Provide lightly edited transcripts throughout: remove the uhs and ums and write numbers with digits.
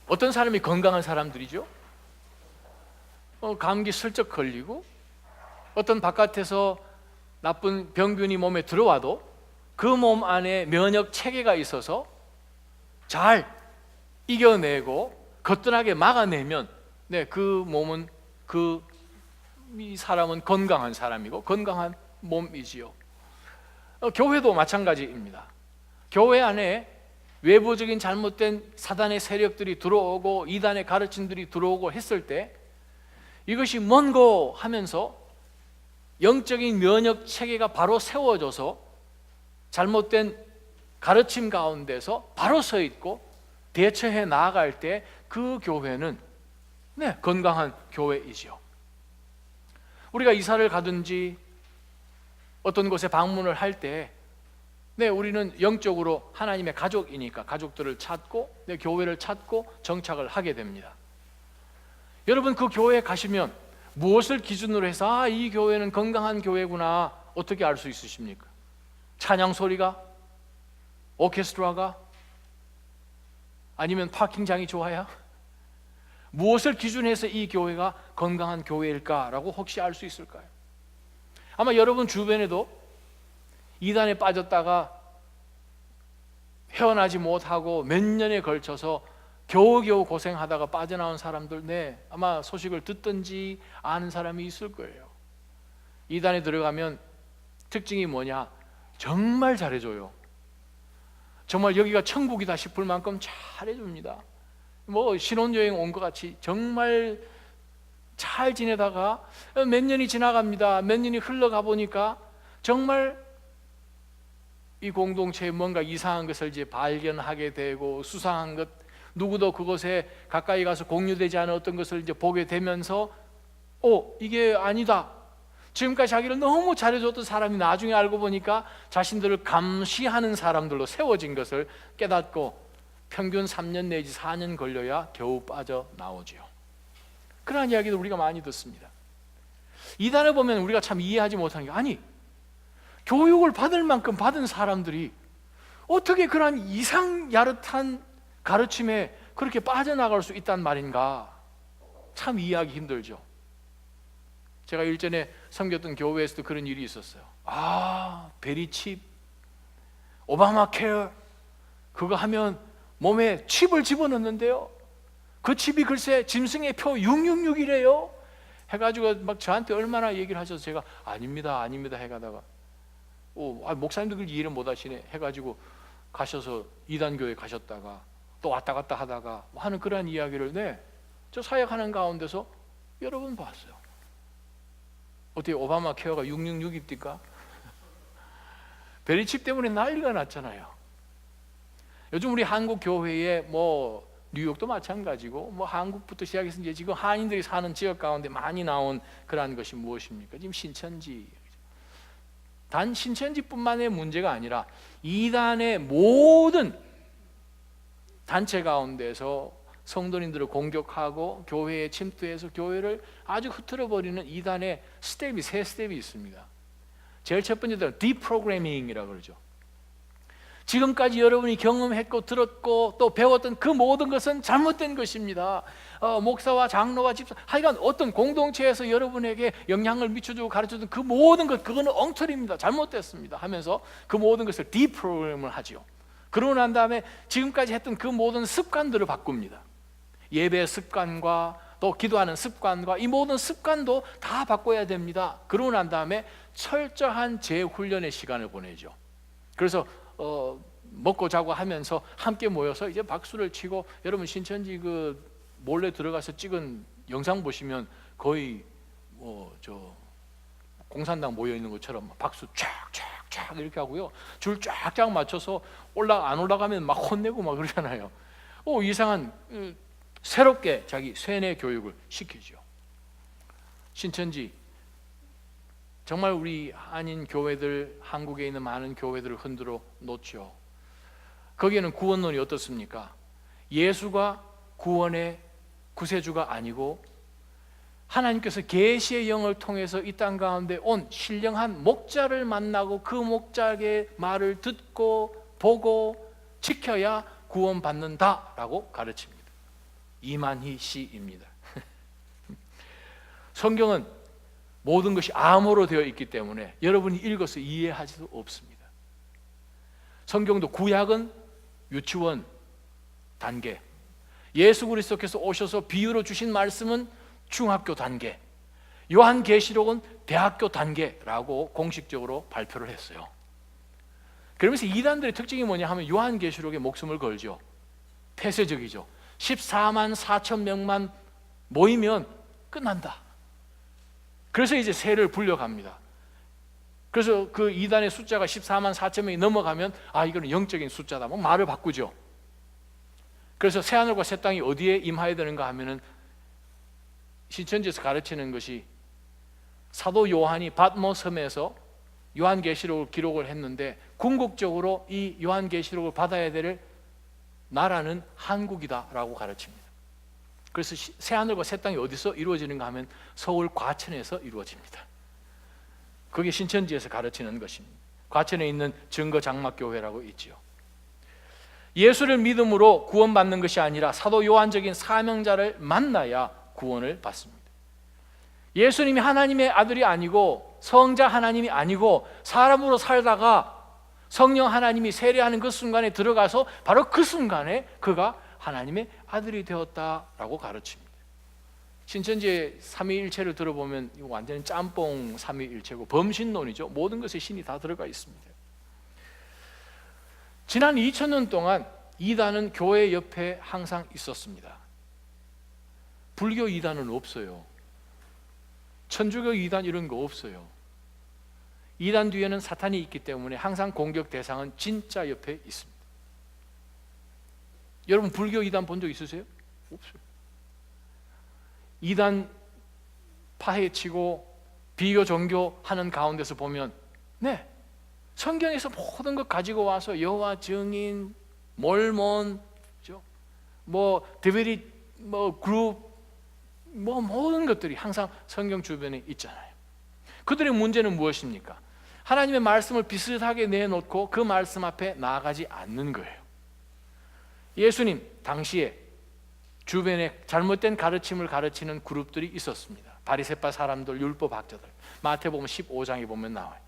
어떤 사람이 건강한 사람들이죠? 감기 슬쩍 걸리고 어떤 바깥에서 나쁜 병균이 몸에 들어와도 그 몸 안에 면역 체계가 있어서 잘 이겨내고 거뜬하게 막아내면 그 몸은 이 사람은 건강한 사람이고 건강한 몸이지요. 교회도 마찬가지입니다. 교회 안에 외부적인 잘못된 사단의 세력들이 들어오고 이단의 가르침들이 들어오고 했을 때 이것이 뭔고 하면서 영적인 면역 체계가 바로 세워져서 잘못된 가르침 가운데서 바로 서 있고 대처해 나아갈 때 그 교회는 건강한 교회이지요. 우리가 이사를 가든지 어떤 곳에 방문을 할 때 우리는 영적으로 하나님의 가족이니까 가족들을 찾고 교회를 찾고 정착을 하게 됩니다. 여러분, 그 교회에 가시면 무엇을 기준으로 해서 이 교회는 건강한 교회구나 어떻게 알 수 있으십니까? 찬양 소리가? 오케스트라가? 아니면 파킹장이 좋아야? 무엇을 기준해서 이 교회가 건강한 교회일까라고 혹시 알 수 있을까요? 아마 여러분 주변에도 이단에 빠졌다가 헤어나지 못하고 몇 년에 걸쳐서 겨우겨우 고생하다가 빠져나온 사람들 아마 소식을 듣든지 아는 사람이 있을 거예요. 이단에 들어가면 특징이 뭐냐? 정말 잘해줘요. 정말 여기가 천국이다 싶을 만큼 잘해줍니다. 신혼여행 온 것 같이 정말 잘 지내다가 몇 년이 지나갑니다. 몇 년이 흘러가 보니까 정말 이 공동체에 뭔가 이상한 것을 이제 발견하게 되고 수상한 것, 누구도 그곳에 가까이 가서 공유되지 않은 어떤 것을 이제 보게 되면서 이게 아니다. 지금까지 자기를 너무 잘해줬던 사람이 나중에 알고 보니까 자신들을 감시하는 사람들로 세워진 것을 깨닫고 평균 3년 내지 4년 걸려야 겨우 빠져나오지요. 그러한 이야기도 우리가 많이 듣습니다. 이단을 보면 우리가 참 이해하지 못하는 게, 아니 교육을 받을 만큼 받은 사람들이 어떻게 그런 이상 야릇한 가르침에 그렇게 빠져나갈 수 있단 말인가? 참 이해하기 힘들죠. 제가 일전에 섬겼던 교회에서도 그런 일이 있었어요. 베리칩, 오바마 케어 그거 하면 몸에 칩을 집어넣는데요, 그 칩이 글쎄 짐승의 표 666이래요 해가지고 막 저한테 얼마나 얘기를 하셔서 제가 아닙니다 해가다가 목사님도 그걸 이해를 못 하시네 해가지고 가셔서 이단교회 가셨다가 또 왔다 갔다 하다가 하는 그런 이야기를 저 사역하는 가운데서 여러 번 봤어요. 어떻게 오바마 케어가 666입니까? 베리칩 때문에 난리가 났잖아요. 요즘 우리 한국 교회에 뉴욕도 마찬가지고 한국부터 시작해서 이제 지금 한인들이 사는 지역 가운데 많이 나온 그러한 것이 무엇입니까? 지금 신천지. 단 신천지뿐만의 문제가 아니라 이단의 모든 단체 가운데서 성도님들을 공격하고 교회에 침투해서 교회를 아주 흐트러버리는 이단의 세 스텝이 있습니다. 제일 첫 번째는 디프로그래밍이라고 그러죠. 지금까지 여러분이 경험했고 들었고 또 배웠던 그 모든 것은 잘못된 것입니다. 목사와 장로와 집사, 하여간 어떤 공동체에서 여러분에게 영향을 미쳐주고 가르쳐준 그 모든 것, 그거는 엉터리입니다. 잘못됐습니다 하면서 그 모든 것을 디프로그램을 하죠. 그러고 난 다음에 지금까지 했던 그 모든 습관들을 바꿉니다. 예배 습관과 또 기도하는 습관과 이 모든 습관도 다 바꿔야 됩니다. 그러고 난 다음에 철저한 재훈련의 시간을 보내죠. 그래서 먹고 자고 하면서 함께 모여서 이제 박수를 치고, 여러분 신천지 그 몰래 들어가서 찍은 영상 보시면 거의 공산당 모여 있는 것처럼 박수 쫙쫙쫙 이렇게 하고요, 줄 쫙쫙 맞춰서 안 올라가면 막 혼내고 막 그러잖아요. 이상한 새롭게 자기 쇠뇌 교육을 시키죠. 신천지 정말 우리 한인 교회들, 한국에 있는 많은 교회들을 흔들어 놓죠. 거기에는 구원론이 어떻습니까? 예수가 구원의 구세주가 아니고 하나님께서 계시의 영을 통해서 이 땅 가운데 온 신령한 목자를 만나고 그 목자의 말을 듣고 보고 지켜야 구원받는다라고 가르칩니다. 이만희 씨입니다. 성경은 모든 것이 암호로 되어 있기 때문에 여러분이 읽어서 이해할 수 없습니다. 성경도 구약은 유치원 단계, 예수 그리스도께서 오셔서 비유로 주신 말씀은 중학교 단계, 요한계시록은 대학교 단계라고 공식적으로 발표를 했어요. 그러면서 이단들의 특징이 뭐냐 하면 요한계시록에 목숨을 걸죠. 폐쇄적이죠. 14만 4천 명만 모이면 끝난다. 그래서 이제 세를 불려갑니다. 그래서 그 이단의 숫자가 14만 4천 명이 넘어가면 이거는 영적인 숫자다, 뭐 말을 바꾸죠. 그래서 새하늘과 새 땅이 어디에 임하여야 되는가 하면은 신천지에서 가르치는 것이 사도 요한이 밧모 섬에서 요한계시록을 기록을 했는데 궁극적으로 이 요한계시록을 받아야 될 나라는 한국이다라고 가르칩니다. 그래서 새하늘과 새 땅이 어디서 이루어지는가 하면 서울 과천에서 이루어집니다. 그게 신천지에서 가르치는 것입니다. 과천에 있는 증거장막교회라고 있지요. 예수를 믿음으로 구원받는 것이 아니라 사도 요한적인 사명자를 만나야 구원을 받습니다. 예수님이 하나님의 아들이 아니고 성자 하나님이 아니고 사람으로 살다가 성령 하나님이 세례하는 그 순간에 들어가서 바로 그 순간에 그가 하나님의 아들이 되었다라고 가르칩니다. 신천지의 삼위일체를 들어보면 이거 완전히 짬뽕 삼위일체고 범신론이죠. 모든 것에 신이 다 들어가 있습니다. 지난 2000년 동안 이단은 교회 옆에 항상 있었습니다. 불교 이단은 없어요. 천주교 이단 이런 거 없어요. 이단 뒤에는 사탄이 있기 때문에 항상 공격 대상은 진짜 옆에 있습니다. 여러분 불교 이단 본 적 있으세요? 없어요. 이단 파헤치고 비교 종교 하는 가운데서 보면 성경에서 모든 것 가지고 와서 여호와 증인, 몰몬, 데베리 그룹 모든 것들이 항상 성경 주변에 있잖아요. 그들의 문제는 무엇입니까? 하나님의 말씀을 비슷하게 내놓고 그 말씀 앞에 나아가지 않는 거예요. 예수님 당시에 주변에 잘못된 가르침을 가르치는 그룹들이 있었습니다. 바리새파 사람들, 율법학자들. 마태복음 15장에 보면 나와요.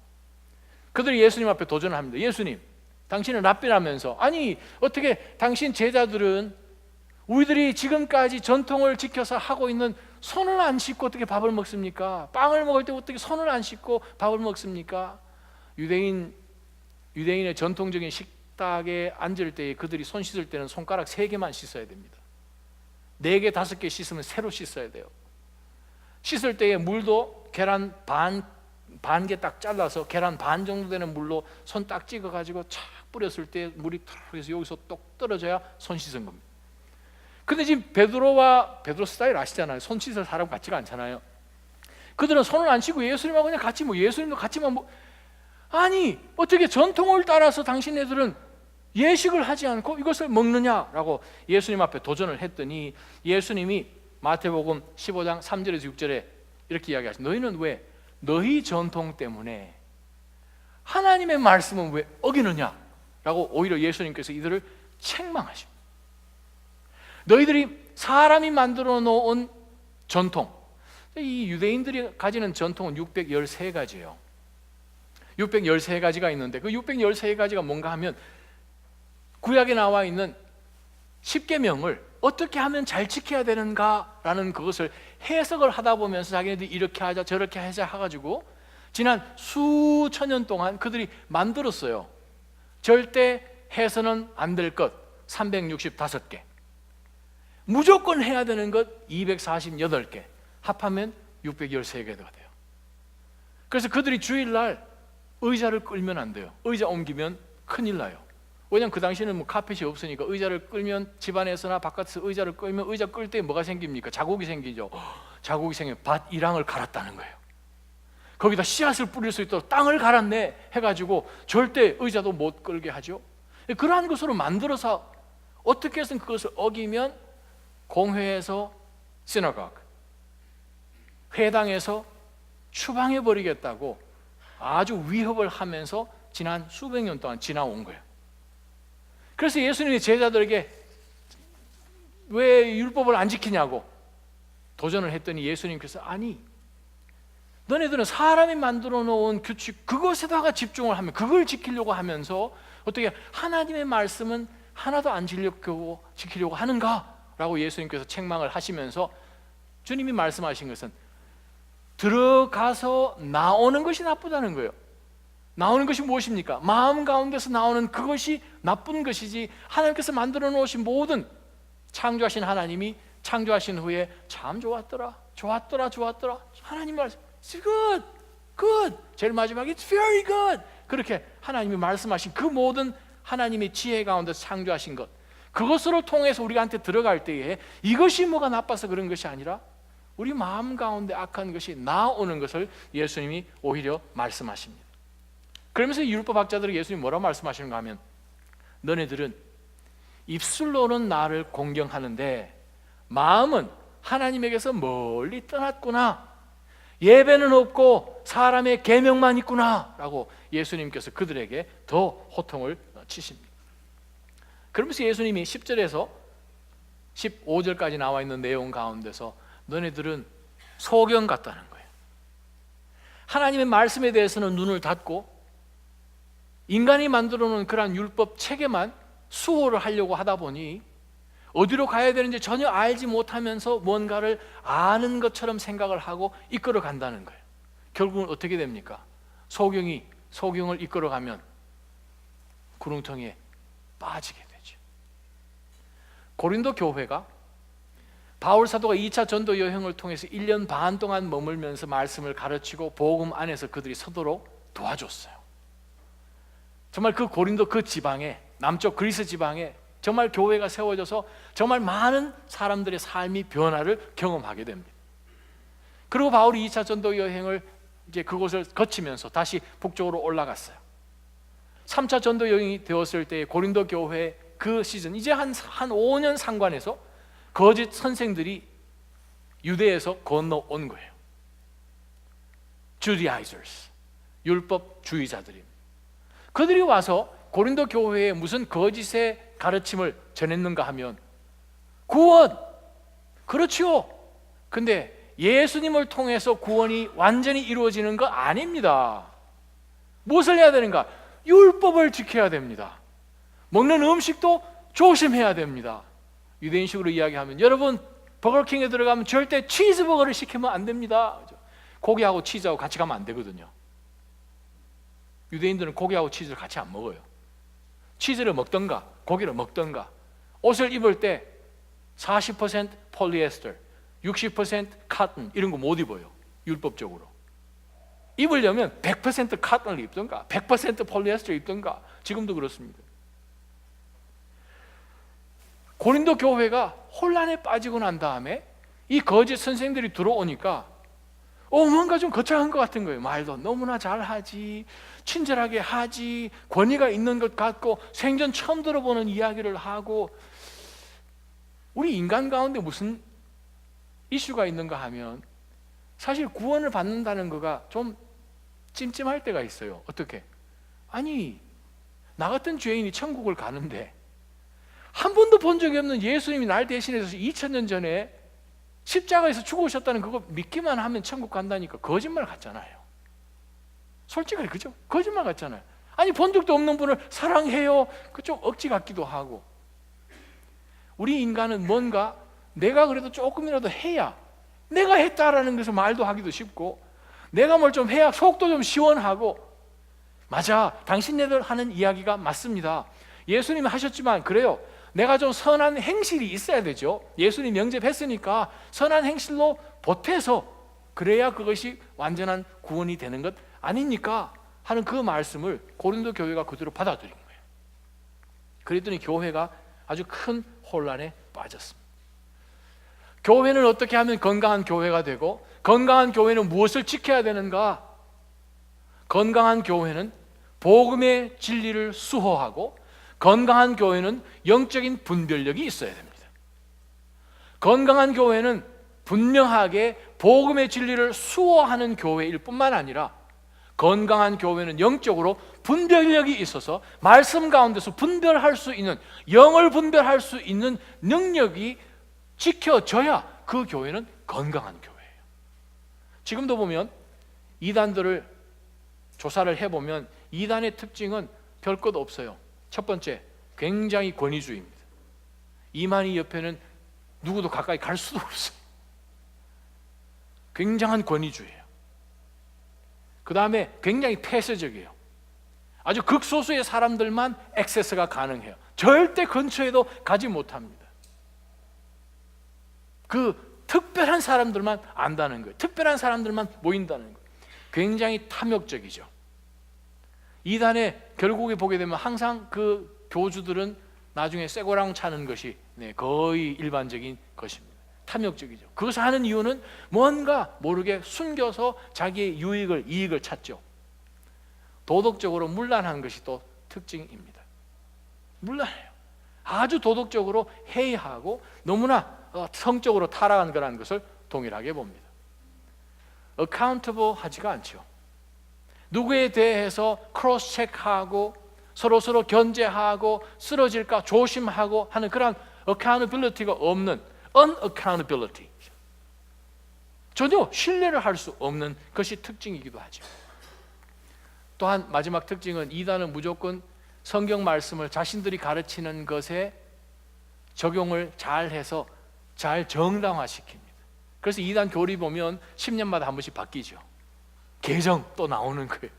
그들이 예수님 앞에 도전을 합니다. 예수님, 당신은 랍비라면서 어떻게 당신 제자들은 우리들이 지금까지 전통을 지켜서 하고 있는 손을 안 씻고 어떻게 밥을 먹습니까? 빵을 먹을 때 어떻게 손을 안 씻고 밥을 먹습니까? 유대인의 전통적인 식탁에 앉을 때 그들이 손 씻을 때는 손가락 3개만 씻어야 됩니다. 4개, 5개 씻으면 새로 씻어야 돼요. 씻을 때에 물도 계란 반 개 딱 잘라서 계란 반 정도 되는 물로 손 딱 찍어가지고 착 뿌렸을 때 물이 탁 해서 여기서 똑 떨어져야 손 씻은 겁니다. 근데 지금 베드로 스타일 아시잖아요. 손 씻을 사람 같지가 않잖아요. 그들은 손을 안 씻고 예수님하고 그냥 같이 예수님도 같이만 어떻게 전통을 따라서 당신네들은 예식을 하지 않고 이것을 먹느냐라고 예수님 앞에 도전을 했더니 예수님이 마태복음 15장 3절에서 6절에 이렇게 이야기하십니다. 너희는 왜 너희 전통 때문에 하나님의 말씀은 왜 어기느냐라고 오히려 예수님께서 이들을 책망하십니다. 너희들이 사람이 만들어 놓은 전통, 이 유대인들이 가지는 전통은 613가지예요. 613가지가 있는데 그 613가지가 뭔가 하면 구약에 나와 있는 10계명을 어떻게 하면 잘 지켜야 되는가라는 그것을 해석을 하다 보면서 자기네들이 이렇게 하자 저렇게 하자 해가지고 지난 수천 년 동안 그들이 만들었어요. 절대 해서는 안 될 것 365개, 무조건 해야 되는 것 248개, 합하면 613개가 돼요. 그래서 그들이 주일날 의자를 끌면 안 돼요. 의자 옮기면 큰일 나요. 왜냐하면 그 당시에는 카펫이 없으니까 의자를 끌면 집안에서나 바깥에서 의자를 끌면 의자 끌 때 뭐가 생깁니까? 자국이 생기죠. 자국이 생기면 밭 1항을 갈았다는 거예요. 거기다 씨앗을 뿌릴 수 있도록 땅을 갈았네 해가지고 절대 의자도 못 끌게 하죠. 그러한 것으로 만들어서 어떻게 해서든 그것을 어기면 공회에서 시너거그, 회당에서 추방해버리겠다고 아주 위협을 하면서 지난 수백 년 동안 지나온 거예요. 그래서 예수님이 제자들에게 왜 율법을 안 지키냐고 도전을 했더니 예수님께서 아니, 너네들은 사람이 만들어 놓은 규칙 그것에다가 집중을 하면 그걸 지키려고 하면서 어떻게 하나님의 말씀은 하나도 안 지키려고 하는가? 라고 예수님께서 책망을 하시면서 주님이 말씀하신 것은 들어가서 나오는 것이 나쁘다는 거예요. 나오는 것이 무엇입니까? 마음 가운데서 나오는 그것이 나쁜 것이지, 하나님께서 만들어 놓으신 모든, 창조하신 하나님이 창조하신 후에 참 좋았더라 하나님 말씀 It's good, good. 제일 마지막에 It's very good. 그렇게 하나님이 말씀하신 그 모든 하나님의 지혜 가운데 창조하신 것, 그것으로 통해서 우리한테 들어갈 때에 이것이 뭐가 나빠서 그런 것이 아니라 우리 마음 가운데 악한 것이 나오는 것을 예수님이 오히려 말씀하십니다. 그러면서 율법학자들이 예수님이 뭐라고 말씀하시는가 하면, 너네들은 입술로는 나를 공경하는데 마음은 하나님에게서 멀리 떠났구나, 예배는 없고 사람의 계명만 있구나 라고 예수님께서 그들에게 더 호통을 치십니다. 그러면서 예수님이 10절에서 15절까지 나와 있는 내용 가운데서 너네들은 소경 같다는 거예요. 하나님의 말씀에 대해서는 눈을 닫고 인간이 만들어 놓은 그러한 율법 체계만 수호를 하려고 하다 보니 어디로 가야 되는지 전혀 알지 못하면서 뭔가를 아는 것처럼 생각을 하고 이끌어 간다는 거예요. 결국은 어떻게 됩니까? 소경을 이끌어가면 구렁텅이에 빠지게 되죠. 고린도 교회가 바울 사도가 2차 전도 여행을 통해서 1년 반 동안 머물면서 말씀을 가르치고 복음 안에서 그들이 서도록 도와줬어요. 정말 그 고린도 그 지방에, 남쪽 그리스 지방에 정말 교회가 세워져서 정말 많은 사람들의 삶이 변화를 경험하게 됩니다. 그리고 바울이 2차 전도 여행을 이제 그곳을 거치면서 다시 북쪽으로 올라갔어요. 3차 전도 여행이 되었을 때 고린도 교회 그 시즌, 이제 한 5년 상관에서 거짓 선생들이 유대에서 건너온 거예요. Judaizers, 율법주의자들입니다. 그들이 와서 고린도 교회에 무슨 거짓의 가르침을 전했는가 하면 구원, 그렇지요. 근데 예수님을 통해서 구원이 완전히 이루어지는 거 아닙니다. 무엇을 해야 되는가? 율법을 지켜야 됩니다. 먹는 음식도 조심해야 됩니다. 유대인식으로 이야기하면, 여러분 버거킹에 들어가면 절대 치즈버거를 시키면 안 됩니다. 고기하고 치즈하고 같이 가면 안 되거든요. 유대인들은 고기하고 치즈를 같이 안 먹어요. 치즈를 먹던가 고기를 먹던가, 옷을 입을 때 40% 폴리에스터, 60% 카튼 이런 거 못 입어요. 율법적으로. 입으려면 100% 카튼을 입던가 100% 폴리에스터 입던가. 지금도 그렇습니다. 고린도 교회가 혼란에 빠지고 난 다음에 이 거짓 선생들이 들어오니까 뭔가 좀 거창한 것 같은 거예요. 말도 너무나 잘하지, 친절하게 하지, 권위가 있는 것 같고 생전 처음 들어보는 이야기를 하고. 우리 인간 가운데 무슨 이슈가 있는가 하면 사실 구원을 받는다는 거가 좀 찜찜할 때가 있어요. 어떻게? 아니, 나 같은 죄인이 천국을 가는데 한 번도 본 적이 없는 예수님이 날 대신해서 2000년 전에 십자가에서 죽으셨다는 그거 믿기만 하면 천국 간다니까 거짓말 같잖아요. 솔직하게, 그죠? 거짓말 같잖아요. 아니, 본 적도 없는 분을 사랑해요, 그 좀 억지 같기도 하고. 우리 인간은 뭔가 내가 그래도 조금이라도 해야, 내가 했다라는 것을 말도 하기도 쉽고, 내가 뭘 좀 해야 속도 좀 시원하고. 맞아, 당신네들 하는 이야기가 맞습니다. 예수님이 하셨지만 그래요. 내가 좀 선한 행실이 있어야 되죠. 예수님 영접했으니까 선한 행실로 보태서 그래야 그것이 완전한 구원이 되는 것 아닙니까? 하는 그 말씀을 고린도 교회가 그대로 받아들인 거예요. 그랬더니 교회가 아주 큰 혼란에 빠졌습니다. 교회는 어떻게 하면 건강한 교회가 되고, 건강한 교회는 무엇을 지켜야 되는가? 건강한 교회는 복음의 진리를 수호하고, 건강한 교회는 영적인 분별력이 있어야 됩니다. 건강한 교회는 분명하게 복음의 진리를 수호하는 교회일 뿐만 아니라, 건강한 교회는 영적으로 분별력이 있어서 말씀 가운데서 분별할 수 있는, 영을 분별할 수 있는 능력이 지켜져야 그 교회는 건강한 교회예요. 지금도 보면 이단들을 조사를 해보면 이단의 특징은 별 것 없어요. 첫 번째, 굉장히 권위주의입니다. 이만희 옆에는 누구도 가까이 갈 수도 없어요. 굉장한 권위주의예요. 그 다음에 굉장히 폐쇄적이에요. 아주 극소수의 사람들만 액세스가 가능해요. 절대 근처에도 가지 못합니다. 그 특별한 사람들만 안다는 거예요. 특별한 사람들만 모인다는 거예요. 굉장히 탐욕적이죠. 이단에 결국에 보게 되면 항상 그 교주들은 나중에 쇠고랑 차는 것이 거의 일반적인 것입니다. 탐욕적이죠. 그것을 하는 이유는 뭔가 모르게 숨겨서 자기의 이익을 찾죠. 도덕적으로 문란한 것이 또 특징입니다. 문란해요. 아주 도덕적으로 해이하고 너무나 성적으로 타락한 거라는 것을 동일하게 봅니다. accountable 하지가 않죠. 누구에 대해서 크로스 체크하고 서로 견제하고 쓰러질까 조심하고 하는 그런 accountability가 없는 unaccountability, 전혀 신뢰를 할 수 없는 것이 특징이기도 하죠. 또한 마지막 특징은 이단은 무조건 성경 말씀을 자신들이 가르치는 것에 적용을 잘 해서 잘 정당화시킵니다. 그래서 이단 교리 보면 10년마다 한 번씩 바뀌죠. 개정 또 나오는 거예요.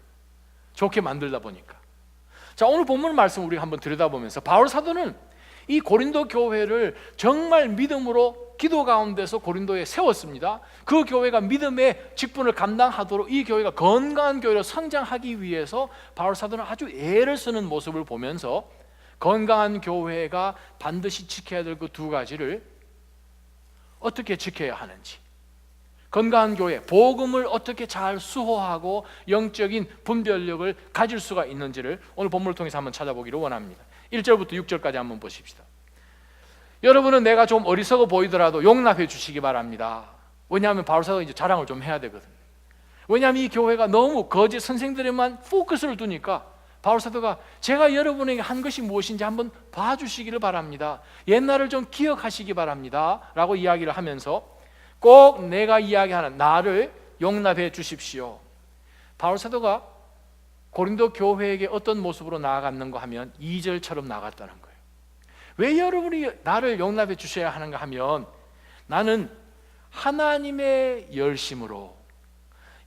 좋게 만들다 보니까. 자, 오늘 본문 말씀 우리가 한번 들여다보면서 바울 사도는 이 고린도 교회를 정말 믿음으로 기도 가운데서 고린도에 세웠습니다. 그 교회가 믿음의 직분을 감당하도록 이 교회가 건강한 교회로 성장하기 위해서 바울 사도는 아주 애를 쓰는 모습을 보면서 건강한 교회가 반드시 지켜야 될 그 두 가지를 어떻게 지켜야 하는지, 건강한 교회, 복음을 어떻게 잘 수호하고 영적인 분별력을 가질 수가 있는지를 오늘 본문을 통해서 한번 찾아보기를 원합니다. 1절부터 6절까지 한번 보십시다. 여러분은 내가 좀 어리석어 보이더라도 용납해 주시기 바랍니다. 왜냐하면 바울사도가 이제 자랑을 좀 해야 되거든요. 왜냐하면 이 교회가 너무 거짓 선생들에만 포커스를 두니까 바울사도가 제가 여러분에게 한 것이 무엇인지 한번 봐주시기를 바랍니다. 옛날을 좀 기억하시기 바랍니다 라고 이야기를 하면서 꼭 내가 이야기하는 나를 용납해 주십시오. 바울사도가 고린도 교회에게 어떤 모습으로 나아갔는가 하면 2절처럼 나아갔다는 거예요. 왜 여러분이 나를 용납해 주셔야 하는가 하면 나는 하나님의 열심으로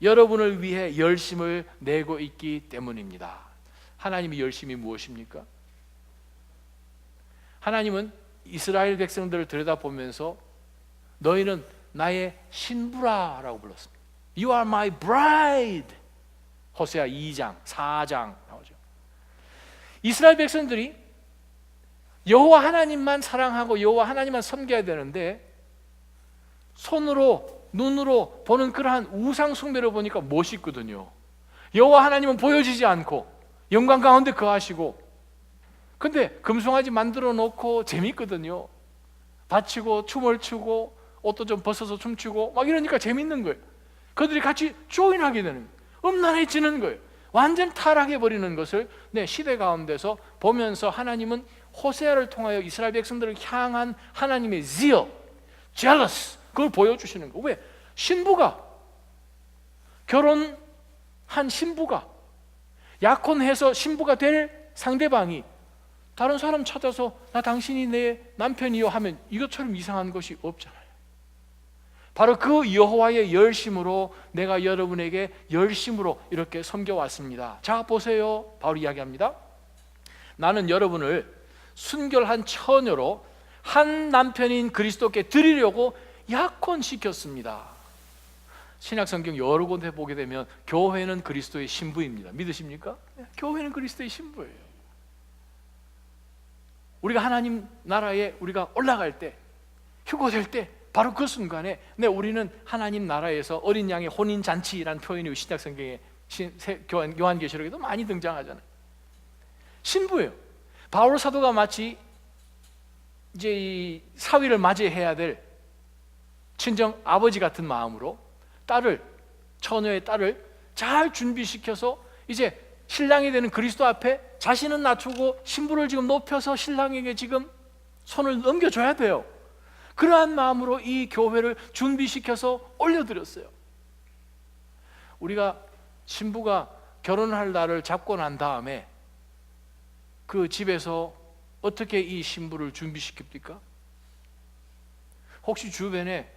여러분을 위해 열심을 내고 있기 때문입니다. 하나님의 열심이 무엇입니까? 하나님은 이스라엘 백성들을 들여다보면서 너희는 나의 신부라라고 불렀습니다. You are my bride. 호세아 2장, 4장 나오죠. 이스라엘 백성들이 여호와 하나님만 사랑하고 여호와 하나님만 섬겨야 되는데 손으로 눈으로 보는 그러한 우상 숭배를 보니까 멋있거든요. 여호와 하나님은 보여지지 않고 영광 가운데 거하시고, 근데 금송아지 만들어 놓고 재밌거든요. 바치고 춤을 추고 옷도 좀 벗어서 춤추고 막 이러니까 재밌는 거예요. 그들이 같이 조인하게 되는 거예요. 음란해지는 거예요. 완전 타락해버리는 것을 시대 가운데서 보면서 하나님은 호세아를 통하여 이스라엘 백성들을 향한 하나님의 zeal, jealous, 그걸 보여주시는 거예요. 왜? 신부가, 결혼한 신부가, 약혼해서 신부가 될 상대방이 다른 사람 찾아서 나 당신이 내 남편이요 하면 이것처럼 이상한 것이 없잖아요. 바로 그 여호와의 열심으로 내가 여러분에게 열심으로 이렇게 섬겨왔습니다. 자 보세요. 바로 이야기합니다. 나는 여러분을 순결한 처녀로 한 남편인 그리스도께 드리려고 약혼시켰습니다. 신약성경 여러 곳에 보게 되면 교회는 그리스도의 신부입니다. 믿으십니까? 교회는 그리스도의 신부예요. 우리가 하나님 나라에 우리가 올라갈 때, 휴거될 때 바로 그 순간에 우리는 하나님 나라에서 어린 양의 혼인잔치라는 표현이 신약성경에 요한계시록에도 많이 등장하잖아요. 신부예요. 바울 사도가 마치 이제 이 사위를 맞이해야 될 친정 아버지 같은 마음으로 처녀의 딸을 잘 준비시켜서 이제 신랑이 되는 그리스도 앞에 자신은 낮추고 신부를 지금 높여서 신랑에게 지금 손을 넘겨줘야 돼요. 그러한 마음으로 이 교회를 준비시켜서 올려드렸어요. 우리가 신부가 결혼할 날을 잡고 난 다음에 그 집에서 어떻게 이 신부를 준비시킵니까? 혹시 주변에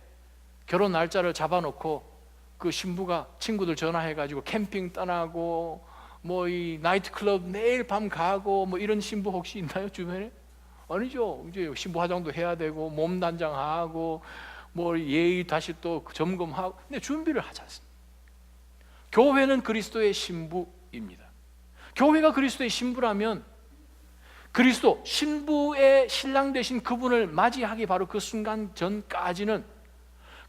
결혼 날짜를 잡아놓고 그 신부가 친구들 전화해가지고 캠핑 떠나고 뭐 이 나이트클럽 내일 밤 가고 뭐 이런 신부 혹시 있나요, 주변에? 아니죠. 이제 신부 화장도 해야 되고 몸 단장하고 뭐 예의 다시 또 점검하고, 근데 준비를 하지 않습니다. 교회는 그리스도의 신부입니다. 교회가 그리스도의 신부라면 그리스도 신부의 신랑 되신 그분을 맞이하기 바로 그 순간 전까지는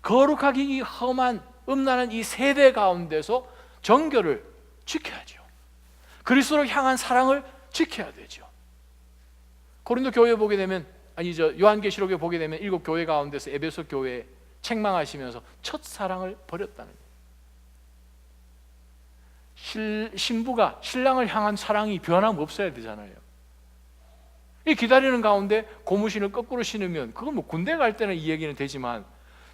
거룩하게 이 험한 음란한 이 세대 가운데서 정결을 지켜야죠. 그리스도를 향한 사랑을 지켜야 되죠. 고린도 교회 보게 되면, 요한계시록에 보게 되면 7 교회 가운데서 에베소 교회 책망하시면서 첫 사랑을 버렸다는 거예요. 신부가 신랑을 향한 사랑이 변함없어야 되잖아요. 이 기다리는 가운데 고무신을 거꾸로 신으면 그건 뭐 군대 갈 때는 이 얘기는 되지만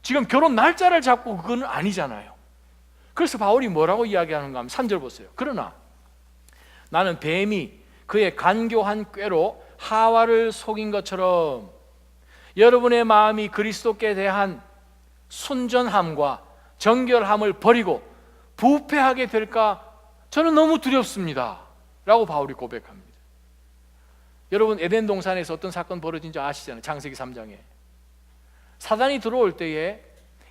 지금 결혼 날짜를 잡고 그건 아니잖아요. 그래서 바울이 뭐라고 이야기하는가 하면 3절 보세요. 그러나 나는 뱀이 그의 간교한 꾀로 하와를 속인 것처럼 여러분의 마음이 그리스도께 대한 순전함과 정결함을 버리고 부패하게 될까 저는 너무 두렵습니다 라고 바울이 고백합니다. 여러분, 에덴 동산에서 어떤 사건 벌어진 줄 아시잖아요. 창세기 3장에 사단이 들어올 때에,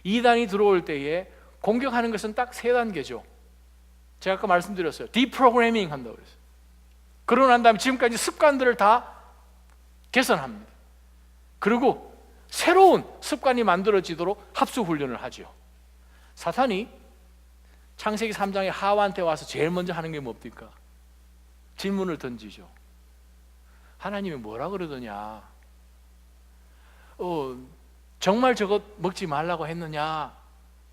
이단이 들어올 때에 공격하는 것은 딱 3단계죠. 제가 아까 말씀드렸어요. 디프로그래밍 한다고 그랬어요. 그러고 난 다음에 지금까지 습관들을 다 개선합니다. 그리고 새로운 습관이 만들어지도록 합수훈련을 하죠. 사탄이 창세기 3장에 하와한테 와서 제일 먼저 하는 게 뭡니까? 질문을 던지죠. 하나님이 뭐라 그러더냐? 정말 저것 먹지 말라고 했느냐?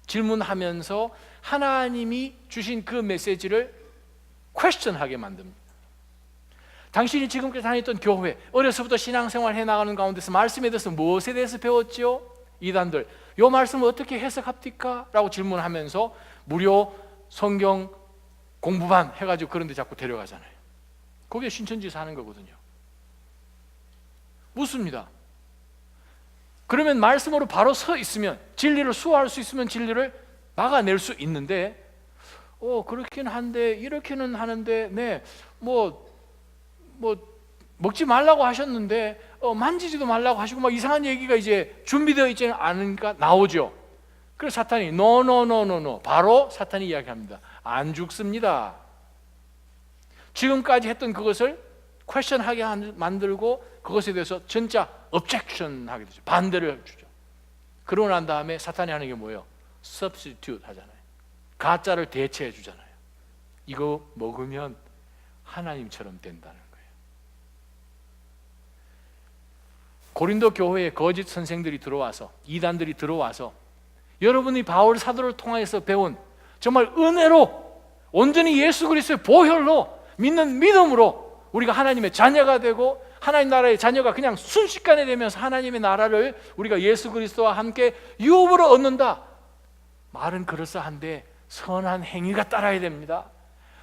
질문하면서 하나님이 주신 그 메시지를 퀘스천하게 만듭니다. 당신이 지금까지 다녔던 교회, 어려서부터 신앙생활 해나가는 가운데서 말씀에 대해서 무엇에 대해서 배웠죠? 이단들, 이 말씀을 어떻게 해석합니까? 라고 질문하면서 무료 성경 공부반 해가지고 그런 데 자꾸 데려가잖아요. 그게 신천지에서 하는 거거든요. 묻습니다. 그러면 말씀으로 바로 서 있으면, 진리를 수호할 수 있으면 진리를 막아낼 수 있는데, 그렇긴 한데 이렇게는 하는데, 네, 뭐 먹지 말라고 하셨는데 만지지도 말라고 하시고 막 이상한 얘기가 이제 준비되어 있지 않으니까 나오죠. 그래서 사탄이 no 바로 사탄이 이야기합니다. 안 죽습니다. 지금까지 했던 그것을 퀘스천하게 만들고 그것에 대해서 진짜 objection 하게 되죠. 반대를 주죠. 그러고 난 다음에 사탄이 하는 게 뭐예요? substitute 하잖아요. 가짜를 대체해 주잖아요. 이거 먹으면 하나님처럼 된다는 거예요. 고린도 교회에 거짓 선생들이 들어와서, 이단들이 들어와서 여러분이 바울 사도를 통해서 배운 정말 은혜로 온전히 예수 그리스도의 보혈로 믿는 믿음으로 우리가 하나님의 자녀가 되고 하나님 나라의 자녀가 그냥 순식간에 되면서 하나님의 나라를 우리가 예수 그리스도와 함께 유업으로 얻는다. 말은 그럴싸한데 선한 행위가 따라야 됩니다.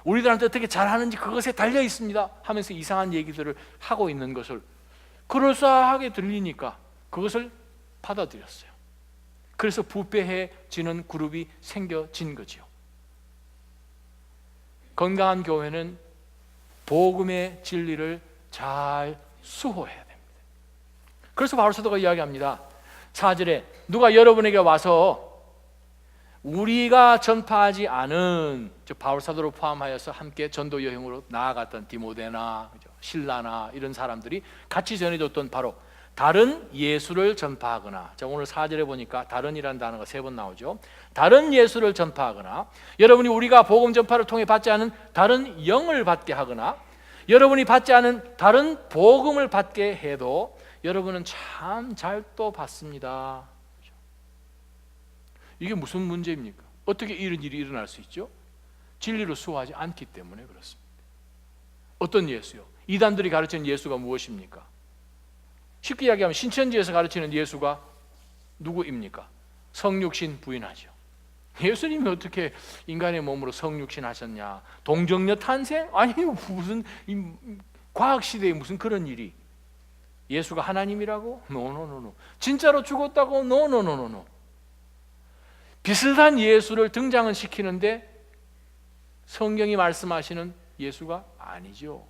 우리들한테 어떻게 잘하는지 그것에 달려 있습니다 하면서 이상한 얘기들을 하고 있는 것을 그럴싸하게 들리니까 그것을 받아들였어요. 그래서 부패해지는 그룹이 생겨진 거죠. 건강한 교회는 복음의 진리를 잘 수호해야 됩니다. 그래서 바울 사도가 이야기합니다. 4절에 누가 여러분에게 와서 우리가 전파하지 않은, 즉 바울 사도를 포함하여서 함께 전도 여행으로 나아갔던 디모데나 실라나 이런 사람들이 같이 전해줬던 바로 다른 예수를 전파하거나, 자 오늘 4절에 보니까 다른이라는 단어가 3번 나오죠. 다른 예수를 전파하거나, 여러분이 우리가 복음 전파를 통해 받지 않은 다른 영을 받게 하거나, 여러분이 받지 않은 다른 복음을 받게 해도 여러분은 참 잘 또 받습니다. 이게 무슨 문제입니까? 어떻게 이런 일이 일어날 수 있죠? 진리로 수호하지 않기 때문에 그렇습니다. 어떤 예수요? 이단들이 가르치는 예수가 무엇입니까? 쉽게 이야기하면 신천지에서 가르치는 예수가 누구입니까? 성육신 부인하죠. 예수님이 어떻게 인간의 몸으로 성육신 하셨냐? 동정녀 탄생? 아니 무슨 과학시대에 무슨 그런 일이. 예수가 하나님이라고? 노노노노. 진짜로 죽었다고? 노노노노노. 비슷한 예수를 등장은 시키는데 성경이 말씀하시는 예수가 아니죠.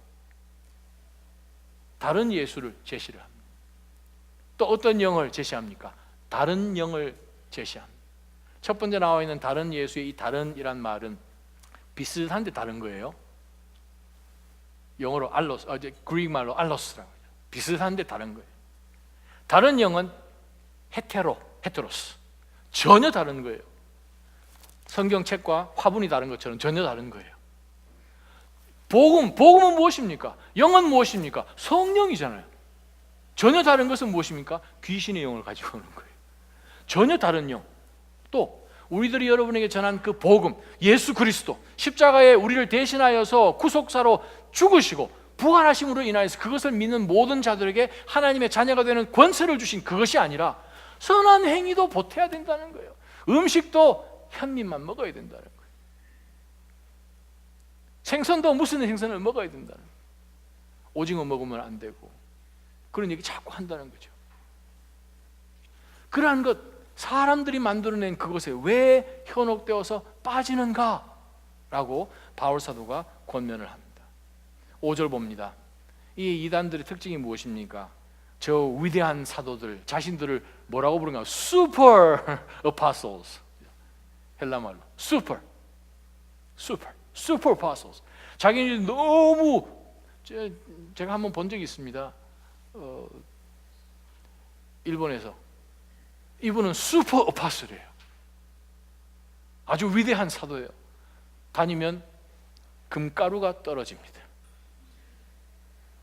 다른 예수를 제시를 합니다. 또 어떤 영을 제시합니까? 다른 영을 제시합니다. 첫 번째 나와 있는 다른 예수의 이 다른이란 말은 비슷한데 다른 거예요. 영어로 알로스, 그리스 말로 알로스라고 해요. 비슷한데 다른 거예요. 다른 영은 헤테로스. 전혀 다른 거예요. 성경책과 화분이 다른 것처럼 전혀 다른 거예요. 복음은 무엇입니까? 영은 무엇입니까? 성령이잖아요. 전혀 다른 것은 무엇입니까? 귀신의 영을 가지고 오는 거예요. 전혀 다른 영. 또 우리들이 여러분에게 전한 그 복음, 예수 그리스도 십자가에 우리를 대신하여서 구속사로 죽으시고 부활하심으로 인하여서 그것을 믿는 모든 자들에게 하나님의 자녀가 되는 권세를 주신 그것이 아니라 선한 행위도 보태야 된다는 거예요. 음식도 현미만 먹어야 된다는 거예요. 생선도 무슨 생선을 먹어야 된다는 거예요. 오징어 먹으면 안 되고 그런 얘기 자꾸 한다는 거죠. 그러한 것, 사람들이 만들어낸 그것에 왜 현혹되어서 빠지는가? 라고 바울 사도가 권면을 합니다. 5절 봅니다. 이 이단들의 특징이 무엇입니까? 저 위대한 사도들 자신들을 뭐라고 부르는가? Super Apostles. 헬라말로 Super Apostles. 자기는 너무, 제가 한번 본 적이 있습니다. 일본에서. 이분은 슈퍼 어파슬이에요. 아주 위대한 사도예요. 다니면 금가루가 떨어집니다.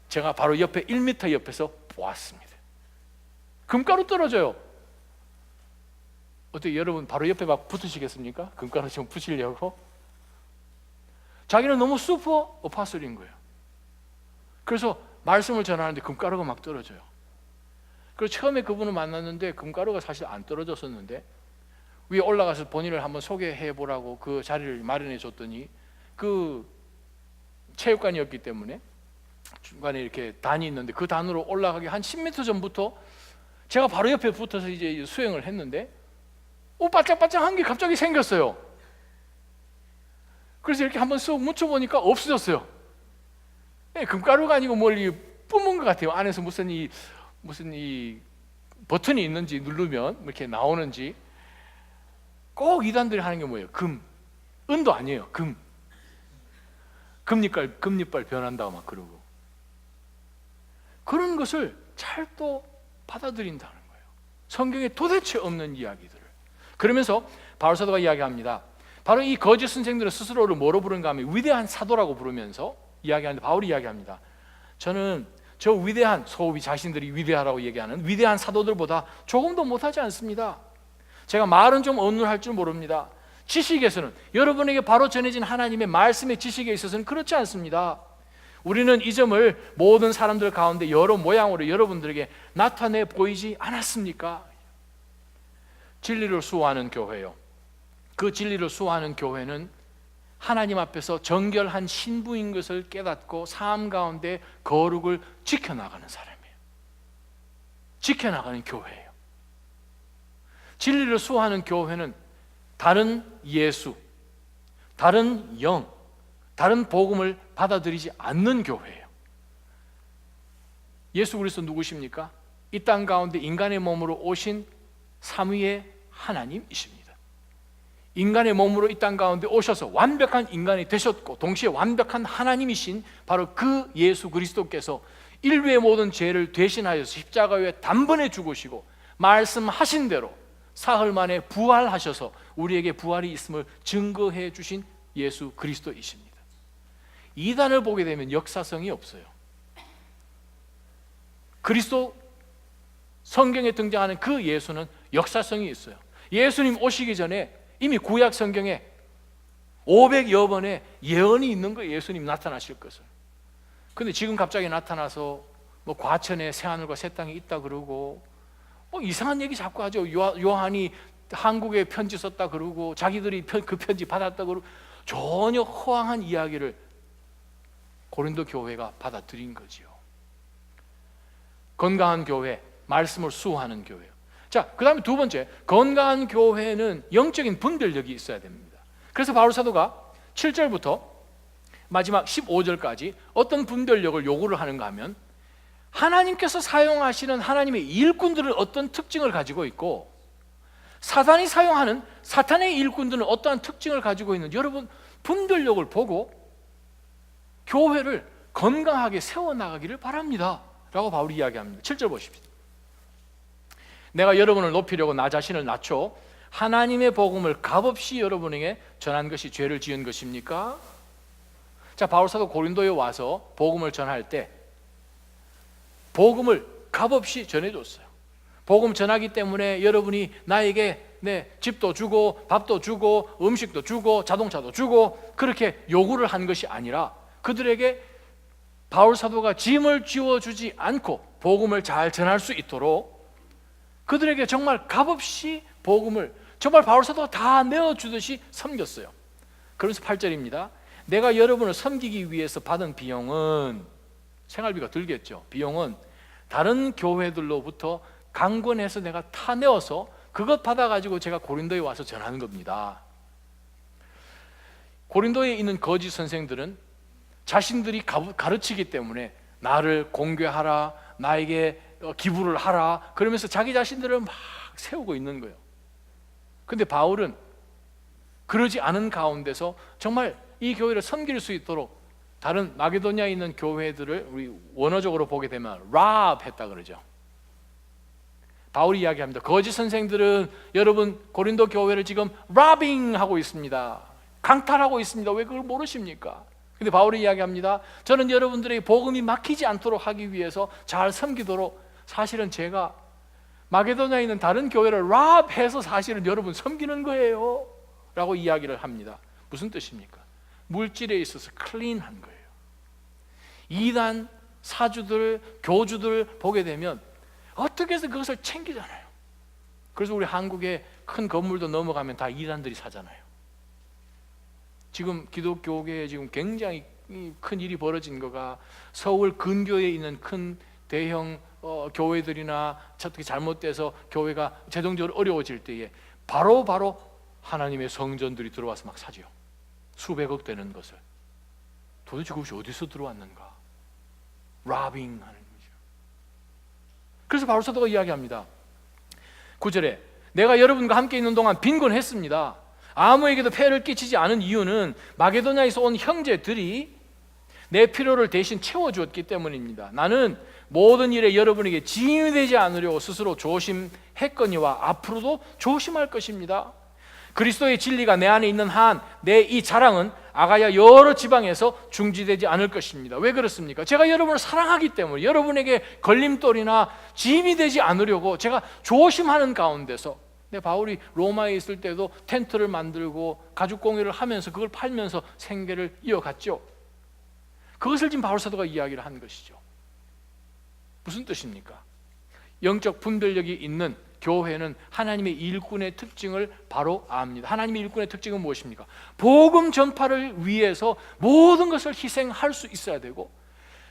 제가 바로 옆에 1m 옆에서 보았습니다. 금가루 떨어져요. 어떻게 여러분 바로 옆에 막 붙으시겠습니까? 금가루 좀 붙이려고? 자기는 너무 슈퍼 어파슬인 거예요. 그래서 말씀을 전하는데 금가루가 막 떨어져요. 그래서 처음에 그분을 만났는데 금가루가 사실 안 떨어졌었는데 위에 올라가서 본인을 한번 소개해 보라고 그 자리를 마련해 줬더니 그 체육관이었기 때문에 중간에 이렇게 단이 있는데 그 단으로 올라가기 한 10m 전부터 제가 바로 옆에 붙어서 이제 수행을 했는데 반짝반짝한 게 갑자기 생겼어요. 그래서 이렇게 한번 쏙 묻혀보니까 없어졌어요. 금가루가 아니고 뭘 뿜은 것 같아요. 안에서 무슨 이 버튼이 있는지 누르면 이렇게 나오는지. 꼭 이단들이 하는 게 뭐예요? 은도 아니에요. 금리빨 변한다고 막 그러고 그런 것을 잘 또 받아들인다는 거예요. 성경에 도대체 없는 이야기들을. 그러면서 바울 사도가 이야기합니다. 바로 이 거짓 선생들은 스스로를 뭐로 부르는가 하면 위대한 사도라고 부르면서 이야기하는데 바울이 이야기합니다. 저는 저 위대한, 소위 자신들이 위대하라고 얘기하는 위대한 사도들보다 조금도 못하지 않습니다. 제가 말은 좀 어눌할 줄 모릅니다. 지식에서는, 여러분에게 바로 전해진 하나님의 말씀의 지식에 있어서는 그렇지 않습니다. 우리는 이 점을 모든 사람들 가운데 여러 모양으로 여러분들에게 나타내 보이지 않았습니까? 진리를 수호하는 교회요. 그 진리를 수호하는 교회는 하나님 앞에서 정결한 신부인 것을 깨닫고 삶 가운데 거룩을 지켜나가는 사람이에요. 지켜나가는 교회예요. 진리를 수호하는 교회는 다른 예수, 다른 영, 다른 복음을 받아들이지 않는 교회예요. 예수 그리스도 누구십니까? 이 땅 가운데 인간의 몸으로 오신 삼위의 하나님이십니다. 인간의 몸으로 이 땅 가운데 오셔서 완벽한 인간이 되셨고 동시에 완벽한 하나님이신 바로 그 예수 그리스도께서 인류의 모든 죄를 대신하여서 십자가에 단번에 죽으시고 말씀하신 대로 사흘 만에 부활하셔서 우리에게 부활이 있음을 증거해 주신 예수 그리스도이십니다. 이단을 보게 되면 역사성이 없어요. 그리스도 성경에 등장하는 그 예수는 역사성이 있어요. 예수님 오시기 전에 이미 구약 성경에 500여 번의 예언이 있는 거예요. 예수님 나타나실 것을. 근데 지금 갑자기 나타나서 뭐 과천에 새하늘과 새 땅이 있다 그러고 이상한 얘기 자꾸 하죠. 요한이 한국에 편지 썼다 그러고 자기들이 그 편지 받았다 그러고 전혀 허황한 이야기를 고린도 교회가 받아들인 거지요. 건강한 교회, 말씀을 수호하는 교회요. 자, 그 다음에 두 번째, 건강한 교회는 영적인 분별력이 있어야 됩니다. 그래서 바울 사도가 7절부터 마지막 15절까지 어떤 분별력을 요구를 하는가 하면, 하나님께서 사용하시는 하나님의 일꾼들은 어떤 특징을 가지고 있고 사단이 사용하는 사탄의 일꾼들은 어떠한 특징을 가지고 있는지 여러분 분별력을 보고 교회를 건강하게 세워나가기를 바랍니다 라고 바울이 이야기합니다. 7절 보십시오. 내가 여러분을 높이려고 나 자신을 낮춰 하나님의 복음을 값없이 여러분에게 전한 것이 죄를 지은 것입니까? 자, 바울 사도 고린도에 와서 복음을 전할 때 복음을 값없이 전해줬어요. 복음 전하기 때문에 여러분이 나에게 집도 주고 밥도 주고 음식도 주고 자동차도 주고 그렇게 요구를 한 것이 아니라 그들에게 바울 사도가 짐을 지워주지 않고 복음을 잘 전할 수 있도록 그들에게 정말 값없이 복음을 정말 바울 사도가 다 내어주듯이 섬겼어요. 그러면서 8절입니다. 내가 여러분을 섬기기 위해서 받은 비용은, 생활비가 들겠죠. 비용은 다른 교회들로부터 강권해서 내가 타내어서 그것 받아가지고 제가 고린도에 와서 전하는 겁니다. 고린도에 있는 거짓 선생들은 자신들이 가르치기 때문에 나를 공개하라, 나에게 기부를 하라 그러면서 자기 자신들을 막 세우고 있는 거예요. 근데 바울은 그러지 않은 가운데서 정말 이 교회를 섬길 수 있도록 다른 마게도냐에 있는 교회들을 우리 원어적으로 보게 되면 랍했다 그러죠. 바울이 이야기합니다. 거짓 선생들은 여러분 고린도 교회를 지금 라빙하고 있습니다. 강탈하고 있습니다. 왜 그걸 모르십니까? 근데 바울이 이야기합니다. 저는 여러분들의 복음이 막히지 않도록 하기 위해서 잘 섬기도록 사실은 제가 마게도냐에 있는 다른 교회를 랍해서 사실은 여러분 섬기는 거예요 라고 이야기를 합니다. 무슨 뜻입니까? 물질에 있어서 클린한 거예요. 이단 사주들, 교주들 보게 되면 어떻게 해서 그것을 챙기잖아요. 그래서 우리 한국에 큰 건물도 넘어가면 다 이단들이 사잖아요. 지금 기독교계에 지금 굉장히 큰 일이 벌어진 거가 서울 근교에 있는 큰 대형 교회들이나 어떻게 잘못돼서 교회가 재정적으로 어려워질 때에 바로 하나님의 성전들이 들어와서 막 사죠. 수백억 되는 것을. 도대체 그것이 어디서 들어왔는가? 라빙하는 거죠. 그래서 바울 사도가 이야기합니다. 9절에 내가 여러분과 함께 있는 동안 빈곤했습니다. 아무에게도 폐를 끼치지 않은 이유는 마게도냐에서 온 형제들이 내 필요를 대신 채워주었기 때문입니다. 나는 모든 일에 여러분에게 짐이 되지 않으려고 스스로 조심했거니와 앞으로도 조심할 것입니다. 그리스도의 진리가 내 안에 있는 한 내 이 자랑은 아가야 여러 지방에서 중지되지 않을 것입니다. 왜 그렇습니까? 제가 여러분을 사랑하기 때문에 여러분에게 걸림돌이나 짐이 되지 않으려고 제가 조심하는 가운데서, 바울이 로마에 있을 때도 텐트를 만들고 가죽 공예를 하면서 그걸 팔면서 생계를 이어갔죠. 그것을 지금 바울 사도가 이야기를 한 것이죠. 무슨 뜻입니까? 영적 분별력이 있는 교회는 하나님의 일꾼의 특징을 바로 압니다. 하나님의 일꾼의 특징은 무엇입니까? 복음 전파를 위해서 모든 것을 희생할 수 있어야 되고,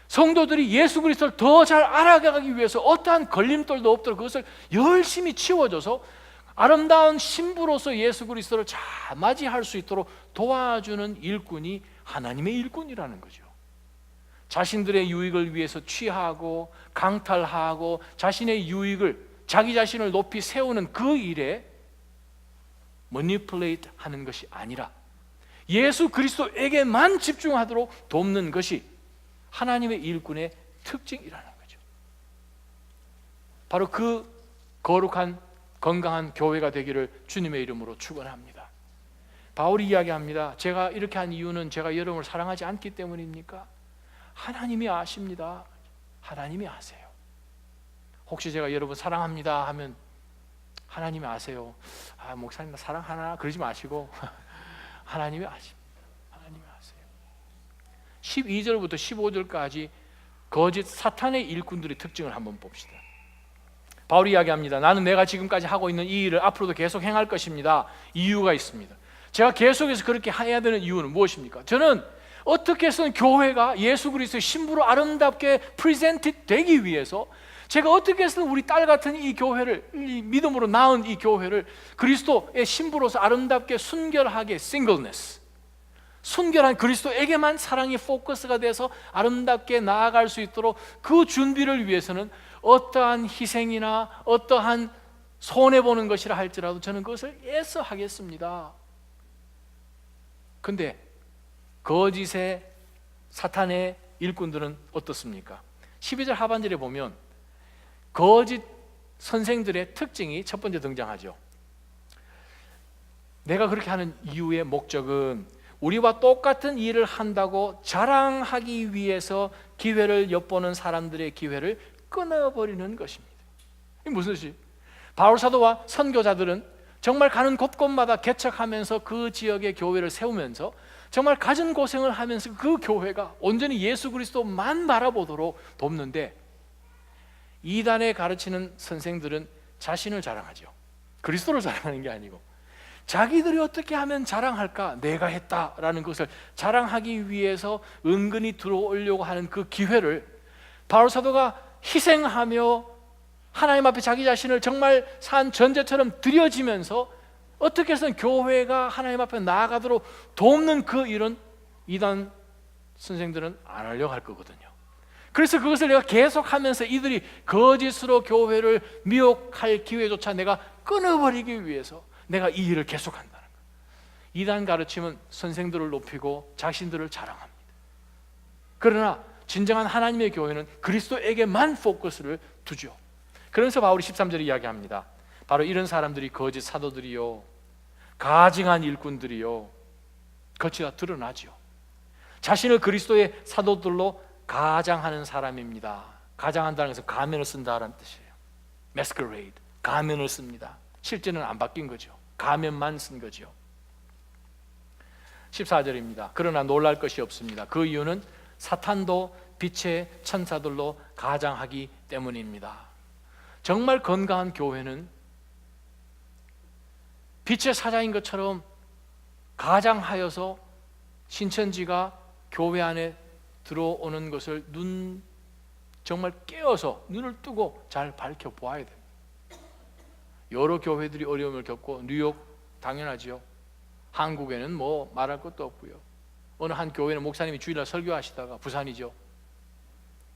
성도들이 예수 그리스도를 더 잘 알아가기 위해서 어떠한 걸림돌도 없도록 그것을 열심히 치워줘서 아름다운 신부로서 예수 그리스도를 잘 맞이할 수 있도록 도와주는 일꾼이 하나님의 일꾼이라는 거죠. 자신들의 유익을 위해서 취하고 강탈하고 자신의 유익을, 자기 자신을 높이 세우는 그 일에 manipulate 하는 것이 아니라 예수 그리스도에게만 집중하도록 돕는 것이 하나님의 일꾼의 특징이라는 거죠. 바로 그 거룩한 건강한 교회가 되기를 주님의 이름으로 축원합니다. 바울이 이야기합니다. 제가 이렇게 한 이유는 제가 여러분을 사랑하지 않기 때문입니까? 하나님이 아십니다. 하나님이 아세요. 혹시 제가 여러분 사랑합니다 하면 하나님이 아세요. 목사님 나 사랑하나? 그러지 마시고 하나님이 아십니다. 하나님이 아세요. 12절부터 15절까지 거짓 사탄의 일꾼들의 특징을 한번 봅시다. 바울이 이야기합니다. 나는 내가 지금까지 하고 있는 이 일을 앞으로도 계속 행할 것입니다. 이유가 있습니다. 제가 계속해서 그렇게 해야 되는 이유는 무엇입니까? 저는 어떻게 해서는 교회가 예수 그리스도의 신부로 아름답게 프레젠트 되기 위해서, 제가 어떻게 해서는 우리 딸 같은 이 교회를, 이 믿음으로 낳은 이 교회를 그리스도의 신부로서 아름답게 순결하게, 싱글네스, 순결한 그리스도에게만 사랑이 포커스가 돼서 아름답게 나아갈 수 있도록 그 준비를 위해서는 어떠한 희생이나 어떠한 손해보는 것이라 할지라도 저는 그것을 애써 하겠습니다. 근데 거짓의 사탄의 일꾼들은 어떻습니까? 12절 하반절에 보면 거짓 선생들의 특징이 첫 번째 등장하죠. 내가 그렇게 하는 이유의 목적은 우리와 똑같은 일을 한다고 자랑하기 위해서 기회를 엿보는 사람들의 기회를 끊어버리는 것입니다. 이게 무슨 뜻이에요? 바울 사도와 선교자들은 정말 가는 곳곳마다 개척하면서 그 지역의 교회를 세우면서 정말 갖은 고생을 하면서 그 교회가 온전히 예수 그리스도만 바라보도록 돕는데, 이단에 가르치는 선생들은 자신을 자랑하죠. 그리스도를 자랑하는 게 아니고 자기들이 어떻게 하면 자랑할까, 내가 했다라는 것을 자랑하기 위해서 은근히 들어오려고 하는 그 기회를 바울 사도가 희생하며 하나님 앞에 자기 자신을 정말 산 전제처럼 드려지면서 어떻게 해서는 교회가 하나님 앞에 나아가도록 돕는 그 일은 이단 선생들은 안 하려고 할 거거든요. 그래서 그것을 내가 계속하면서 이들이 거짓으로 교회를 미혹할 기회조차 내가 끊어버리기 위해서 내가 이 일을 계속한다는 거예요. 이단 가르침은 선생들을 높이고 자신들을 자랑합니다. 그러나 진정한 하나님의 교회는 그리스도에게만 포커스를 두죠. 그러면서 바울이 13절에 이야기합니다. 바로 이런 사람들이 거짓 사도들이요, 가증한 일꾼들이요, 거치다 드러나죠. 자신을 그리스도의 사도들로 가장하는 사람입니다. 가장한다는 것은 가면을 쓴다는 뜻이에요. masquerade, 가면을 씁니다. 실제는 안 바뀐 거죠. 가면만 쓴 거죠. 14절입니다. 그러나 놀랄 것이 없습니다. 그 이유는 사탄도 빛의 천사들로 가장하기 때문입니다. 정말 건강한 교회는 빛의 사자인 것처럼 가장하여서 신천지가 교회 안에 들어오는 것을 정말 깨어서 눈을 뜨고 잘 밝혀보아야 됩니다. 여러 교회들이 어려움을 겪고, 뉴욕 당연하지요. 한국에는 뭐 말할 것도 없고요. 어느 한 교회는 목사님이 주일날 설교하시다가, 부산이죠,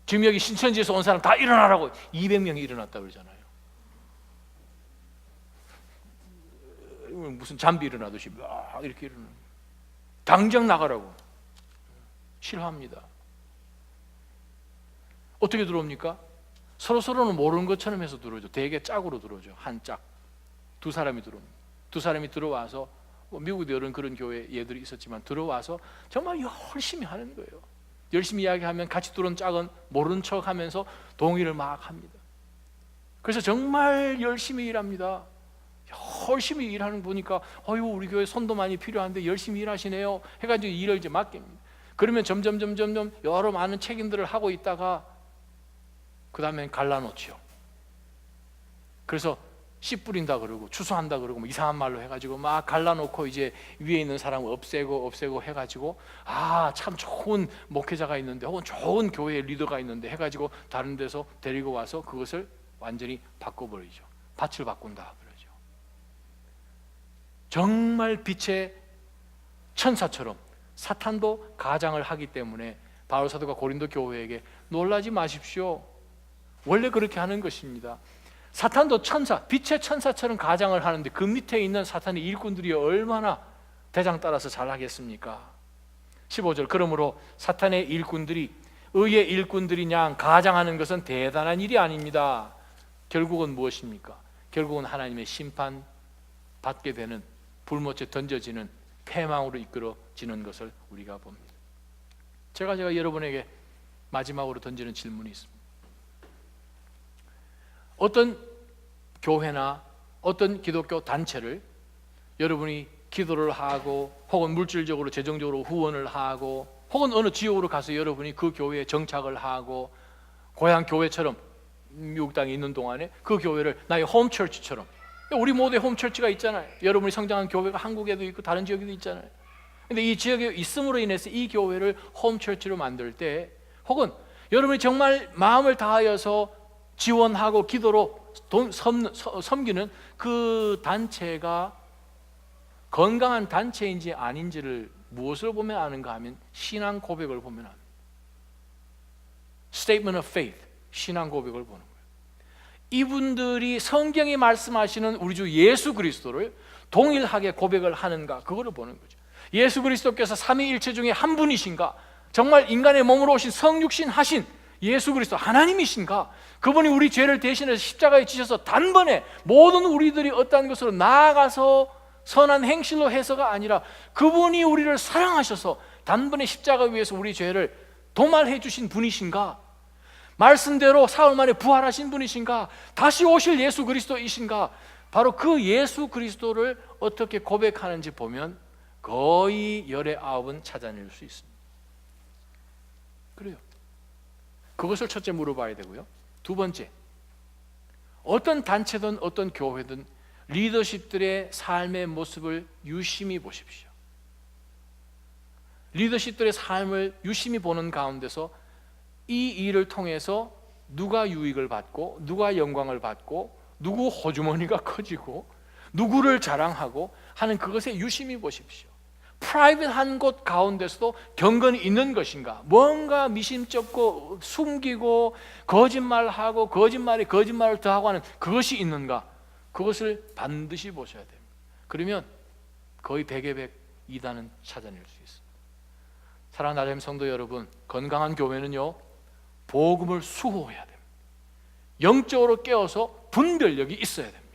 지금 여기 신천지에서 온 사람 다 일어나라고 200명이 일어났다 그러잖아요. 무슨 잠비 일어나듯이 막 이렇게 일어나는, 당장 나가라고. 싫어합니다. 어떻게 들어옵니까? 서로는 모르는 것처럼 해서 들어오죠. 되게 짝으로 들어오죠. 한 짝, 두 사람이 들어옵니다. 두 사람이 들어와서, 미국에 여러 그런 교회 예들이 있었지만 들어와서 정말 열심히 하는 거예요. 열심히 이야기하면 같이 들어온 짝은 모르는 척하면서 동의를 막 합니다. 그래서 정말 열심히 일합니다. 열심히 일하는 거 보니까 우리 교회 손도 많이 필요한데 열심히 일하시네요 해가지고 일을 이제 맡깁니다. 그러면 점점 여러 많은 책임들을 하고 있다가 그 다음엔 갈라놓죠. 그래서 씨 뿌린다 그러고 추수한다 그러고 뭐 이상한 말로 해가지고 막 갈라놓고 이제 위에 있는 사람을 없애고 해가지고 참 좋은 목회자가 있는데 혹은 좋은 교회 리더가 있는데 해가지고 다른 데서 데리고 와서 그것을 완전히 바꿔버리죠. 밭을 바꾼다 그러죠. 정말 빛의 천사처럼 사탄도 가장을 하기 때문에 바울 사도가 고린도 교회에게 놀라지 마십시오. 원래 그렇게 하는 것입니다. 사탄도 천사, 빛의 천사처럼 가장을 하는데 그 밑에 있는 사탄의 일꾼들이 얼마나 대장 따라서 잘하겠습니까? 15절, 그러므로 사탄의 일꾼들이 의의 일꾼들이 양 가장하는 것은 대단한 일이 아닙니다. 결국은 무엇입니까? 결국은 하나님의 심판 받게 되는, 불못에 던져지는 패망으로 이끌어지는 것을 우리가 봅니다. 제가 여러분에게 마지막으로 던지는 질문이 있습니다. 어떤 교회나 어떤 기독교 단체를 여러분이 기도를 하고 혹은 물질적으로 재정적으로 후원을 하고 혹은 어느 지역으로 가서 여러분이 그 교회에 정착을 하고 고향 교회처럼 미국 땅에 있는 동안에 그 교회를 나의 홈처치처럼, 우리 모두의 홈처치가 있잖아요. 여러분이 성장한 교회가 한국에도 있고 다른 지역에도 있잖아요. 근데 이 지역에 있음으로 인해서 이 교회를 홈처치로 만들 때, 혹은 여러분이 정말 마음을 다하여서 지원하고 기도로 섬기는 그 단체가 건강한 단체인지 아닌지를 무엇을 보면 아는가 하면 신앙 고백을 보면 압니다. Statement of faith, 신앙 고백을 보는 거예요. 이분들이 성경이 말씀하시는 우리 주 예수 그리스도를 동일하게 고백을 하는가, 그거를 보는 거죠. 예수 그리스도께서 삼위일체 중에 한 분이신가? 정말 인간의 몸으로 오신 성육신 하신 예수 그리스도 하나님이신가? 그분이 우리 죄를 대신해서 십자가에 지셔서 단번에 모든 우리들이 어떠한 것으로 나아가서 선한 행실로 해서가 아니라 그분이 우리를 사랑하셔서 단번에 십자가 위에서 우리 죄를 도말해 주신 분이신가? 말씀대로 사흘 만에 부활하신 분이신가? 다시 오실 예수 그리스도이신가? 바로 그 예수 그리스도를 어떻게 고백하는지 보면 거의 19은 찾아낼 수 있습니다. 그래요. 그것을 첫째 물어봐야 되고요. 두 번째, 어떤 단체든 어떤 교회든 리더십들의 삶의 모습을 유심히 보십시오. 리더십들의 삶을 유심히 보는 가운데서 이 일을 통해서 누가 유익을 받고 누가 영광을 받고 누구 호주머니가 커지고 누구를 자랑하고 하는 그것에 유심히 보십시오. 프라이빗한 곳 가운데서도 경건이 있는 것인가? 뭔가 미심쩍고 숨기고 거짓말하고 거짓말에 거짓말을 더하고 하는 그것이 있는가? 그것을 반드시 보셔야 됩니다. 그러면 거의 100에 100 이단은 찾아낼 수 있습니다. 사랑하는 하나님 성도 여러분, 건강한 교회는요, 복음을 수호해야 됩니다. 영적으로 깨어서 분별력이 있어야 됩니다.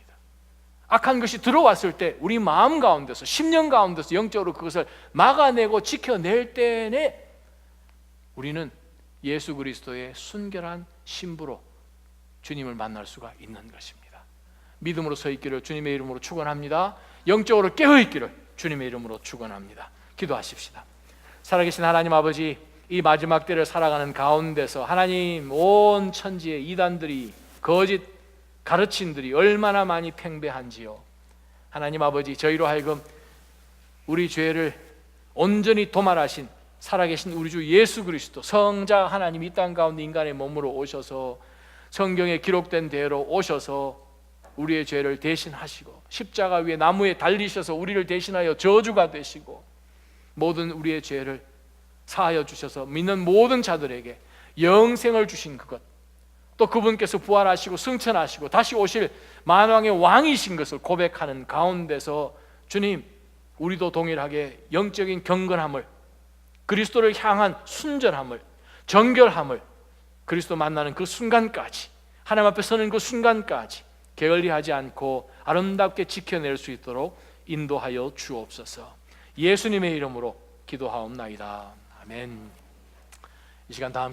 악한 것이 들어왔을 때 우리 마음 가운데서, 심령 가운데서 영적으로 그것을 막아내고 지켜낼 때에 우리는 예수 그리스도의 순결한 신부로 주님을 만날 수가 있는 것입니다. 믿음으로 서 있기를 주님의 이름으로 축원합니다. 영적으로 깨어 있기를 주님의 이름으로 축원합니다. 기도하십시다. 살아계신 하나님 아버지, 이 마지막 때를 살아가는 가운데서 하나님, 온 천지의 이단들이, 거짓 가르침들이 얼마나 많이 팽배한지요. 하나님 아버지, 저희로 하여금 우리 죄를 온전히 도말하신 살아계신 우리 주 예수 그리스도 성자 하나님 이 땅 가운데 인간의 몸으로 오셔서 성경에 기록된 대로 오셔서 우리의 죄를 대신하시고 십자가 위에 나무에 달리셔서 우리를 대신하여 저주가 되시고 모든 우리의 죄를 사하여 주셔서 믿는 모든 자들에게 영생을 주신 그것, 또 그분께서 부활하시고 승천하시고 다시 오실 만왕의 왕이신 것을 고백하는 가운데서 주님, 우리도 동일하게 영적인 경건함을, 그리스도를 향한 순전함을, 정결함을 그리스도 만나는 그 순간까지, 하나님 앞에 서는 그 순간까지 게을리하지 않고 아름답게 지켜낼 수 있도록 인도하여 주옵소서. 예수님의 이름으로 기도하옵나이다. 아멘. 이 시간 다 함께